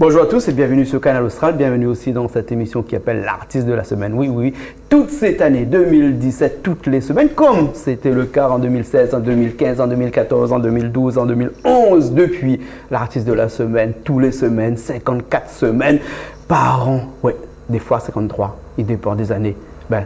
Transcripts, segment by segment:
Bonjour à tous et bienvenue sur Canal Austral, bienvenue aussi dans cette émission qui appelle l'artiste de la semaine. Oui, oui, toute cette année 2017, toutes les semaines, comme c'était le cas en 2016, en 2015, en 2014, en 2012, en 2011, depuis l'artiste de la semaine, tous les semaines, 54 semaines par an. Oui, des fois 53, il dépend des années.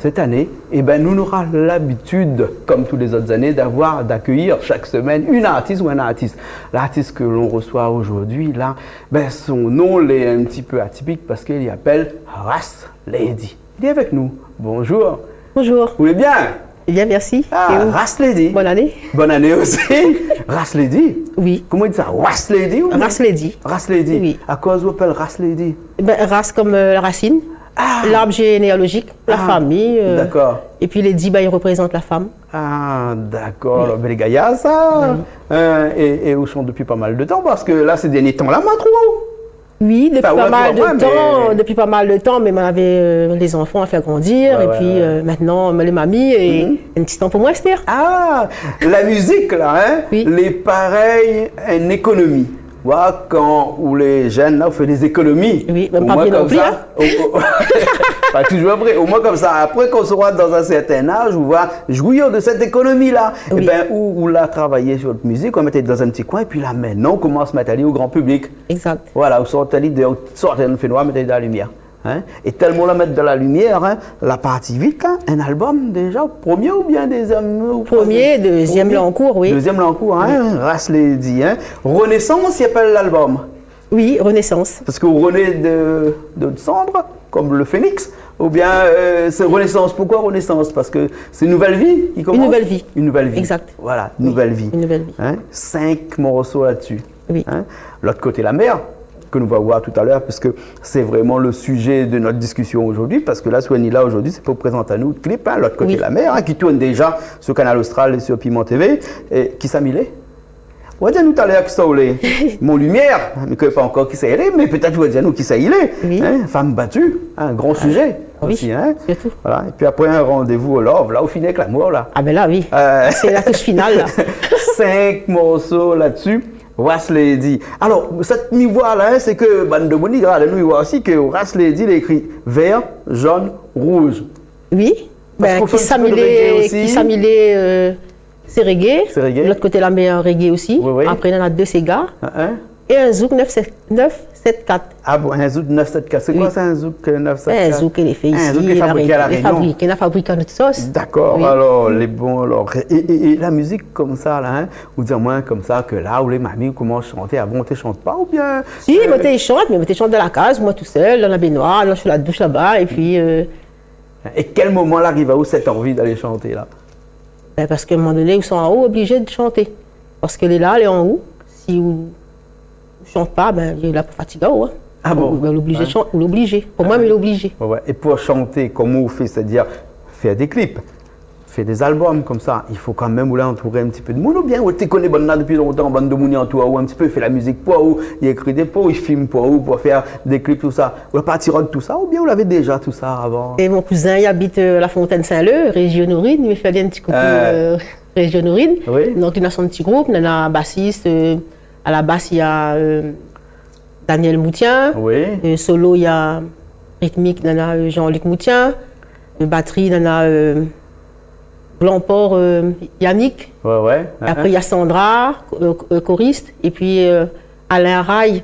Cette année, nous aurons l'habitude, comme toutes les autres années, d'accueillir chaque semaine une artiste ou un artiste. L'artiste que l'on reçoit aujourd'hui, là, son nom est un petit peu atypique parce qu'il y appelle Ras Lady. Il est avec nous. Bonjour. Bonjour. Vous allez bien? Bien, merci. Ras Lady. Bonne année. Bonne année aussi. Ras Lady? Oui. Comment on dit ça? Ras Lady ou Ras Lady. Ras Lady. Oui. À quoi on appelle Ras Lady? Ras comme la racine. L'arbre généalogique, la famille. D'accord. Et puis les 10, ils représentent la femme. Ah, d'accord. Oui. Les gars, ça. Oui. Et où sont depuis pas mal de temps? Parce que là, ces derniers temps-là, moi, trop. Oui, depuis pas mal de temps, mais on avait les enfants à faire grandir. Maintenant, les mamies et un petit temps pour moi, Esther. Ah, la musique, là, hein? Oui. Les pareils, une économie. Voilà, quand où les jeunes là, on fait des économies. Oui, même pas bien non plus. Pas toujours après. Au moins comme ça, après qu'on sera dans un certain âge, on va jouir de cette économie-là. Oui. Où on a travaillé sur notre musique, on mettait dans un petit coin, et puis là, maintenant, on commence à mettre aller au grand public. Exact. Voilà, on sort de fait noir, mettre de la lumière. Hein? Et tellement la mettre de la lumière, hein, la partie vite, hein, un album déjà, premier ou bien deuxième? Premier, deuxième là en cours, oui. Deuxième là en cours, hein, oui. Ras Lady, hein. Renaissance, il appelle l'album. Oui, Renaissance. Parce que vous renaissez de cendres, comme le phénix, ou bien c'est Renaissance. Pourquoi Renaissance? Parce que c'est une nouvelle vie qui commence. Une nouvelle vie. Une nouvelle vie. Exact. Voilà, une nouvelle vie. Une nouvelle vie. Hein? 5 morceaux là-dessus. Oui. Hein? L'autre côté, la mer, que nous allons voir tout à l'heure, parce que c'est vraiment le sujet de notre discussion aujourd'hui, parce que là, ce qu'on est là aujourd'hui, c'est pour présenter à nous le clip, hein, l'autre côté de la mer, hein, qui tourne déjà sur Canal Austral et sur Piment TV, et qui s'amilait. On va dire nous tout à l'heure qui ça mon lumière, mais que pas encore qui ça est, mais peut-être on va dire nous qui ça il est. Oui. Hein, femme battue, un grand sujet aussi. Hein. Voilà. Et puis après un rendez-vous au love, là, au final avec l'amour, là. Ah ben là, oui. C'est la touche finale, là. 5 morceaux là-dessus. Ras Lady. Alors, cette mi-voix-là, c'est que, de Monique, nous voit aussi que Ras Lady, il est écrit vert, jaune, rouge. Oui, qui s'amilait, c'est reggae. C'est reggae. De l'autre côté, la meilleure reggae aussi. Oui, oui. Après, il y en a 2 Sega. Et un Zouk 974. Ah bon, un Zouk 974. C'est quoi ça, un Zouk 974? Un Zouk qui est fait ici. Un Zouk qui est fabriqué à la Réunion. Qui est fabriqué à notre sauce. D'accord, oui. Alors, les bons, alors. Et la musique comme ça, là, hein, ou dire moins comme ça, que là où les mamies commencent à chanter, avant, tu ne chantes pas ou bien? Si, moi, tu chantes, mais tu chantes dans la case, moi tout seul, dans la baignoire, là, je fais la douche là-bas, et puis. Et quel moment là arrive à où cette envie d'aller chanter là? Parce qu'à un moment donné, ils sont en haut obligés de chanter. Parce que là, elle est en haut. Si vous ne chantez pas, il est là pour fatiguer. Hein. Ah bon? L'obligé de chanter, l'obligé. Pour moi, mais l'obligé. Ouais. Et pour chanter, comment vous faites? C'est-à-dire faire des clips, faire des albums comme ça, il faut quand même entourer un petit peu de monde ou bien tu connais depuis longtemps, bande de monde en toi, ou un petit peu fait la musique pour ou il écrit des pots, il filme pour faire des clips, tout ça. Ou partir de tout ça, ou bien vous l'avez déjà tout ça avant? Et mon cousin, il habite la Fontaine-Saint-Leu, région Nourine, il me fait un petit coucou région Nourine. Oui. Donc il a son petit groupe, il y a un bassiste, à la basse il y a Daniel Moutien, oui. Solo il y a rythmique, il y a Jean-Luc Moutien, batterie, il y a Blancport, Yannick. Ouais. Après, il y a Sandra, choriste. Et puis, Alain Rail,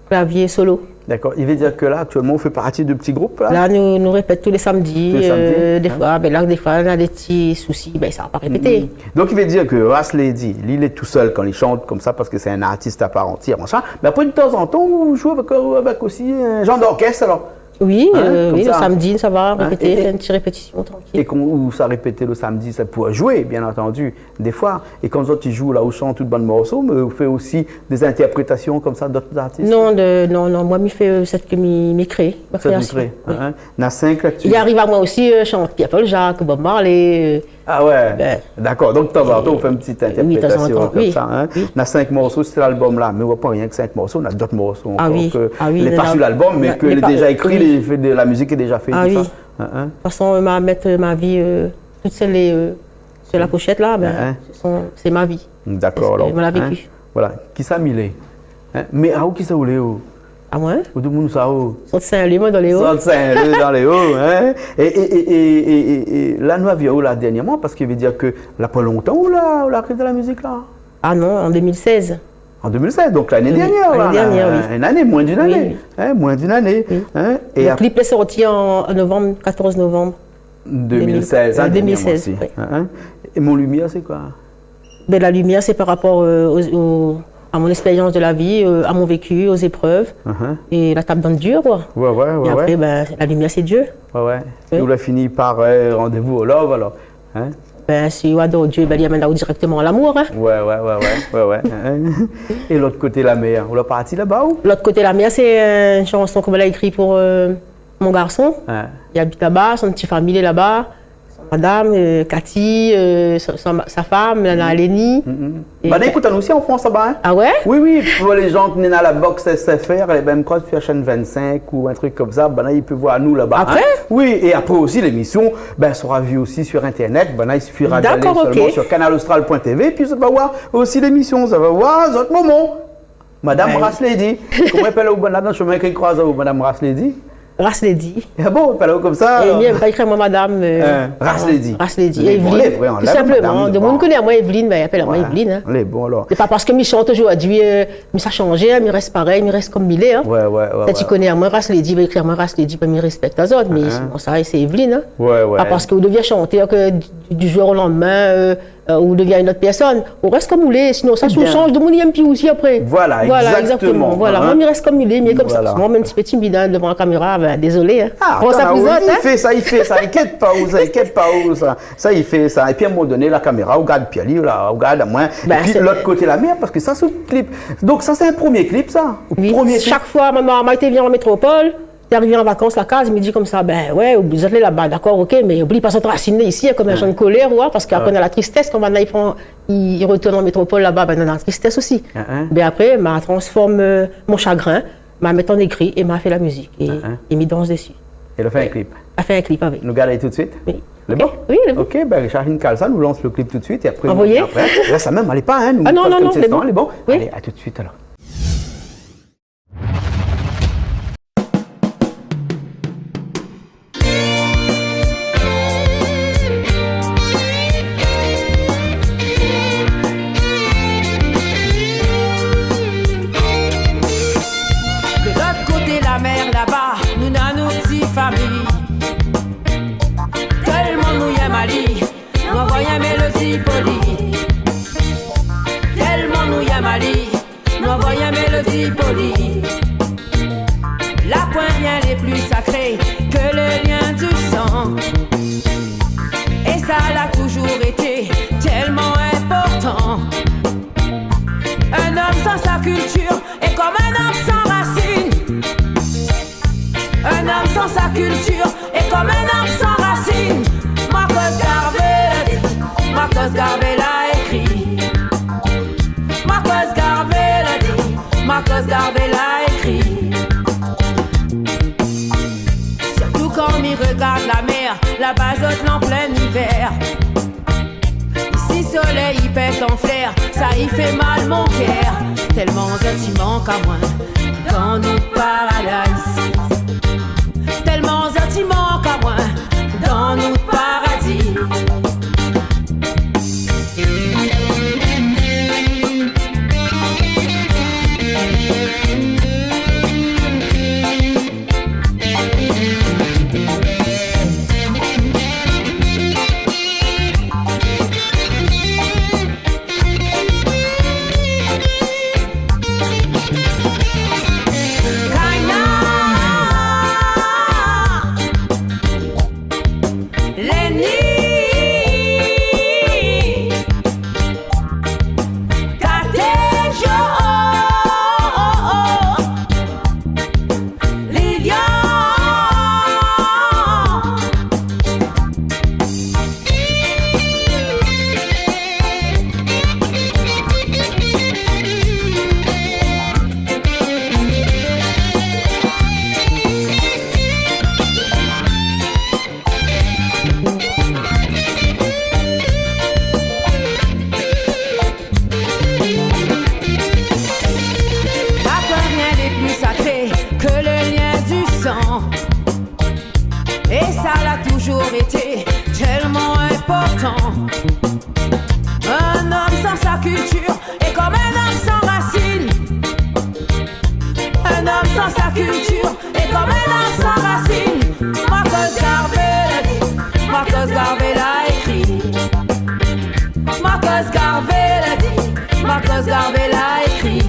clavier solo. D'accord. Il veut dire que là, actuellement, on fait partie de petits groupes? Là, nous répète tous les samedis. Des fois, des fois, on a des petits soucis. Ça ne va pas répéter. Donc, il veut dire que Ras Lady, il est tout seul quand il chante comme ça parce que c'est un artiste à part entière. Mais après, de temps en temps, vous jouez avec aussi un genre d'orchestre, alors? Oui, le samedi, ça va répéter, faire une petite répétition tranquille. Et quand ça répétait le samedi, ça pourrait jouer, bien entendu, des fois. Et quand tu joues là où chante tout bon morceau, mais vous faites aussi des interprétations comme ça d'autres artistes? Non, moi, je fais cette que je crée. Na 5 là-dessus. Il arrive à moi aussi, chante Pierre-Paul Jacques, Bob Marley. Ah ouais, d'accord. Donc, de temps en temps, on fait une petite interprétation comme ça. Hein? Oui. On a 5 morceaux sur l'album-là, mais on ne voit pas rien que 5 morceaux, on a d'autres morceaux. Il n'est pas sur l'album, mais qu'il est déjà écrit, la musique est déjà faite. De toute façon, mettre ma vie, toutes celles sur la pochette, là, c'est ma vie. D'accord. Je me l'ai vécu. Voilà, qui ça milé. Mais à où qui ça voulait? Ah ouais? Ou tout le monde ça où? Saint-Leu, moi, dans les hauts. Saint-Leu, dans les hauts, hein? Et là, nous avions où là dernièrement? Parce qu'il veut dire que là, pas longtemps, où là, créé de la musique là? Ah non, en 2016. En 2016, donc l'année dernière, là. L'année dernière, oui. Une année, moins d'une année. Oui. Hein, moins d'une année. Oui. Hein? Le clip est sorti en novembre, 14 novembre. 2016, hein, 2016, aussi. oui. Hein? Et mon lumière, c'est quoi? Ben, la lumière, c'est par rapport à mon expérience de la vie, à mon vécu, aux épreuves. Et la table dans le dur, quoi. Ouais. Et après, ben, la lumière, c'est Dieu. Ouais. Oui. Et on a fini par rendez-vous au love, alors. Hein? Ben, si on adore Dieu, ben, il amène là directement à l'amour. Hein. Ouais. Et l'autre côté, la mer, on l'a parti là-bas ou? L'autre côté, la mer, c'est une chanson qu'on a écrite pour mon garçon. Hein. Il habite là-bas, son petit famille est là-bas. Madame, Cathy, sa femme, Nana Lénie. Bah, écoute, nous aussi en France, ça va, hein? Ah ouais? Oui, pour les gens qui sont à la boxe SFR, les mêmes codes sur la chaîne 25 ou un truc comme ça, ben là, ils peuvent voir nous là-bas. Après? Hein? Oui, et après aussi, l'émission sera vue aussi sur Internet. Ben là, il suffira d'aller seulement sur canalaustral.tv, puis ça va voir aussi l'émission, ça va voir d'autres moments. Madame Raslady. Comment elle appelle au bon dans le chemin qui croise au Madame Raslady? Raslady. Ah bon, elle appelle comme ça? Et il pas écrit moi Madame. Raslady. Raslady. Evelyne. Tout simplement. De monde connaît moi Evelyne, ben appelle moi Evelyne. Hein. Elle est bon alors. C'est pas parce que je chante aujourd'hui, mais ça a changé, il reste pareil, il reste comme il est. Hein. Ouais. Ça, tu connais moi Raslady, il va écrire moi Raslady, ben il respecte les autres, mais bon, ça c'est Evelyne. Hein. Ouais. Pas parce que vous deviez chanter que du jour au lendemain. Ou devient une autre personne. On reste comme on est, sinon ça change de mon plus aussi après. Voilà, exactement. Voilà, moi, il reste comme il est, mais comme ça. Moi, même si petit bidon devant la caméra, ben, désolé. Hein. Ah, il fait ça, inquiète pas où ça. Ça, il fait ça. Et puis à un moment donné, la caméra, on regarde Pierre, on regarde à moi. Et puis l'autre côté, la mer, parce que ça, c'est un clip. Donc ça, c'est un premier clip, ça. Oui, chaque fois, maman était vient en métropole. T'es arrivé en vacances, la case, il me dit comme ça, ben ouais, vous allez là-bas, d'accord, ok, mais oublie pas cette racine ici, comme un genre de colère, ouais, parce qu'après, on a la tristesse, quand il retourne en métropole là-bas, ben on a la tristesse aussi. Mais après, m'a transforme mon chagrin, m'a mis en écrit et m'a fait la musique. Et il m'y danse dessus. Elle a fait un clip. Elle a fait un clip avec. Nous regardons tout de suite? Oui. Le bon? Oui, le bon. Ok, ben Charline Kalsa nous lance le clip tout de suite et après. Envoyé? Là, ça même, allez pas, hein? Nous, non, c'est bon. Elle est bon? Oui. Allez, à tout de suite alors. La pointe rien n'est plus sacré que le lien du sang. Et ça l'a toujours été tellement important. Un homme sans sa culture est comme un homme sans racines. Un homme sans sa culture est comme un homme sans racines. Marcus Garvey l'a écrit. Marcus Garvey l'a écrit. Surtout quand il regarde la mer, la bazote en plein hiver. Ici soleil il pète en flair, ça y fait mal mon cœur. Tellement il manque à moi dans notre paradis. Tellement il manque à moi dans notre paradis. Lenny toujours été tellement important. Un homme sans sa culture est comme un homme sans racines. Un homme sans sa culture est comme un homme sans racines. Marcus Garvey l'a dit, Marcus Garvey l'a écrit. Marcus Garvey l'a dit, Marcus Garvey l'a écrit.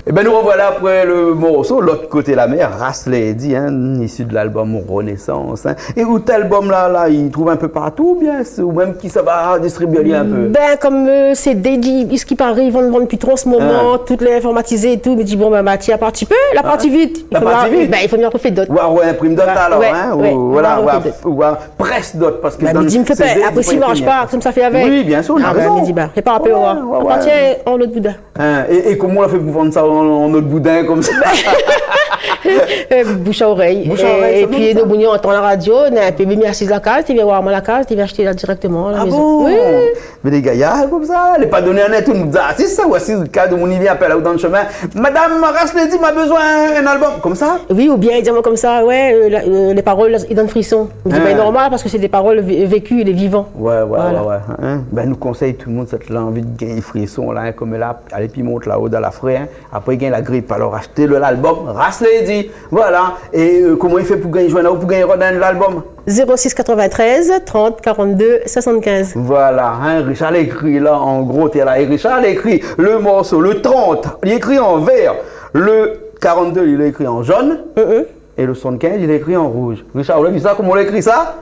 Et ben nous revoilà après le morceau, l'autre côté de la mer, Ras Lady, hein, issu de l'album Renaissance. Hein. Et où cet album-là, il trouve un peu partout, bien, ou même qui ça va distribuer un peu? Ben, comme c'est dédié, ce qui paraît, ils vont plus trop en ce moment, toutes les informatisées et tout, mais dis bon, ben, tiens, partie peu, la partie vite. La partie vite? Ben, il faut venir refaire d'autres. Ouais, imprime d'autres alors, ouais, hein, ouais, voilà, ou presse d'autres, parce que... Ben, Midi me fait pas, après s'il ne marche pas, comme ça fait avec. Oui, bien sûr, on a raison. Midi, ben, prépare un peu, on partit en l'autre boudin. Et comment on a fait pour vendre ça en autre boudin comme ça? Bouche à oreille. Et puis, nos bougnons entendent la radio, on a un peu mis assise la case, tu viens voir la case, tu viens acheter là directement à la maison. Bon? Oui. Mais les gars, comme ça, elle n'est pas donné un net, on nous dit, ah, c'est ça, ou assise le cadre, on y vient, appelle là dans le chemin. Madame Ras Lady m'a besoin d'un album, comme ça? Oui, ou bien, dis-moi comme ça, ouais, les paroles, ils donnent frisson. Mais c'est pas normal parce que c'est des paroles vécues, les vivants. Ouais. Hein? Ben, nous conseille tout le monde cette envie de gagner frisson, là, hein, comme là, allez, puis monte là-haut dans la frais, hein. Après, il gagne la grippe, alors achetez l'album Ras Lady, voilà. Et comment il fait pour gagner joindre, pour gagner l'album? 06 93 30 42 75. Voilà, hein, Richard écrit là, en gros, t'es là, et Richard écrit le morceau, le 30, il écrit en vert, le 42, il est écrit en jaune, et le 75, il est écrit en rouge. Richard, vous avez vu ça, comment on écrit ça?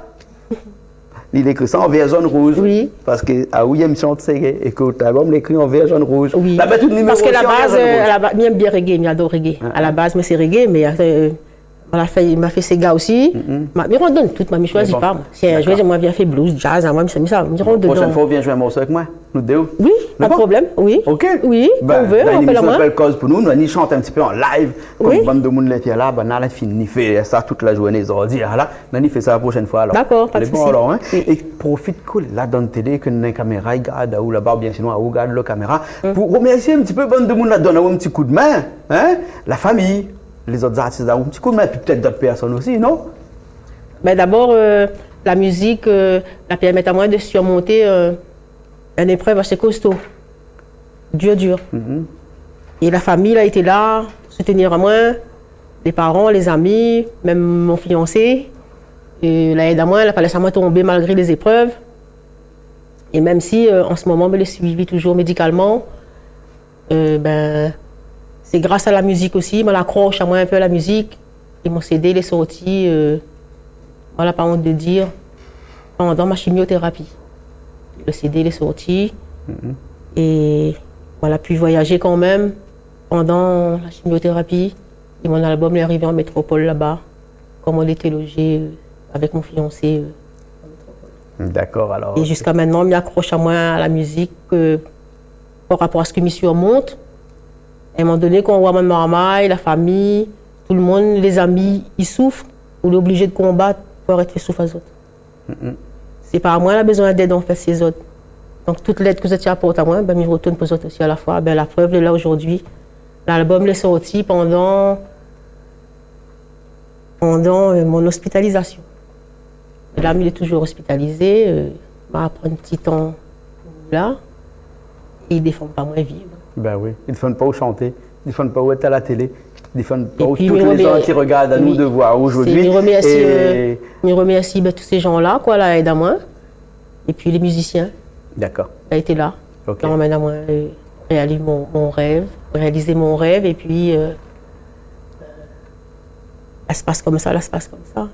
Il écrit ça en vert, jaune, rouge. Oui. Parce que à où il me chante reggae et que l'album l'écrit en vert, jaune, rouge. Oui. Parce que la base, il aime bien reggae, il adore reggae. À la base, mais c'est reggae, mais il m'a fait Sega aussi. Mais on donne tout, je ne choisis pas. Si un jour, moi, viens faire blues, jazz, moi, je me ça. La prochaine fois, viens jouer un morceau avec moi, nous deux. Oui, pas de problème, oui. Ok. Oui, on veut, on fait la main. Belle cause pour nous, nous chante un petit peu en live, comme bande de monde là, on a fini, fait ça toute la journée, ils ont dit, là, on fait ça la prochaine fois. D'accord, pas de souci. Alors, hein. Et profite cool, là, dans la télé, que nous avons une caméra, regarde, ou là-bas, bien sinon, on regarde la caméra, pour remercier un petit peu bande de monde là, donner un petit coup de main, hein, la famille. Les autres artistes ont un petit coup de main, puis peut-être d'autres personnes aussi, non? Ben d'abord, la musique, la permet à moi de surmonter une épreuve assez costaud, dur. Et la famille a été là, soutenir à moi, les parents, les amis, même mon fiancé. Et l'aide à moi, elle n'a pas laissé à moi tomber malgré les épreuves. Et même si en ce moment, je l'ai suivi toujours médicalement, c'est grâce à la musique aussi, je l'accroche à moi un peu à la musique. Et mon CD, il est sorti, voilà, pas honte de dire, pendant ma chimiothérapie. Le CD, il est sorti. Et voilà, puis voyager quand même pendant la chimiothérapie. Et mon album est arrivé en métropole là-bas, comme on était logé avec mon fiancé. D'accord, alors. Et jusqu'à maintenant, je m'accroche à moi à la musique par rapport à ce que je me surmonte. À un moment donné, quand on voit ma maman, la famille, tout le monde, les amis, ils souffrent, on est obligé de combattre pour arrêter de souffrir aux autres. C'est pas à moi, la besoin d'aide, en fait, ces autres. Donc, toute l'aide que je apporte à moi, ben, je retourne pour les autres aussi à la fois. Ben, la preuve est là aujourd'hui. L'album est sorti pendant mon hospitalisation. L'ami, il est toujours hospitalisé. Va prendre un petit temps là. Et il ne défend pas moins vivre. Ben oui, il ne défend pas où chanter, il ne défend pas où être à la télé, il ne défend pas où tous les gens qui regardent à nous de voir aujourd'hui. Je remercie tous ces gens-là, quoi, là, aide à moi. Et puis les musiciens. D'accord. Il a été là. Okay. Qui m'emmène à moi réaliser mon rêve. Et puis, ça se passe comme ça, là, se passe comme ça.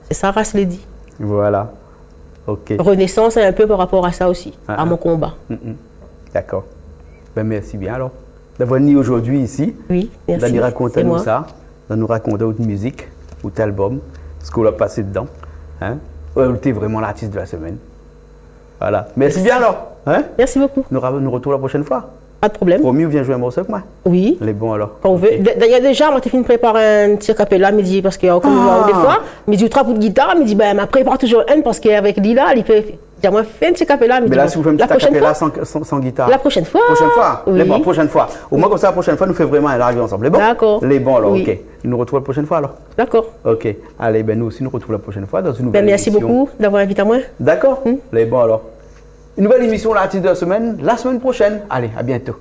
C'est ça, Race l'a dit. Voilà. OK. Renaissance, un peu par rapport à ça aussi, à mon combat. D'accord. Ben, merci bien alors d'avoir venu aujourd'hui ici. Oui, merci. De nous raconter nous ça, de nous raconter votre musique, votre album, ce qu'on a passé dedans. Hein? Tu es vraiment l'artiste de la semaine. Voilà. Merci bien alors. Hein? Merci beaucoup. Nous retrouvons la prochaine fois. Pas de problème. Promis, vous venez jouer un morceau avec moi. Oui. Les bons alors. Quand on veut. D'ailleurs, déjà, moi, j'ai fini de préparer un petit capella midi parce qu'il y a comme des fois, mais du trois coups de guitare, mais dit, ben, je prépare toujours un parce qu'avec Lila, il peut. Moi, fais un petit capella. Mais là, si vous faites un petit capella sans guitare. La prochaine fois. Prochaine fois. Oui. Les bons, prochaine fois. Au moins, comme ça, la prochaine fois, nous faisons vraiment un live ensemble. Les bons. D'accord. Les bons alors, oui. OK. Nous retrouvons la prochaine fois alors. D'accord. OK. Allez, ben nous aussi, nous retrouvons la prochaine fois dans une nouvelle émission. Merci beaucoup d'avoir invité à moi. D'accord. Les bons alors. Une nouvelle émission, l'artiste de la semaine prochaine. Allez, à bientôt.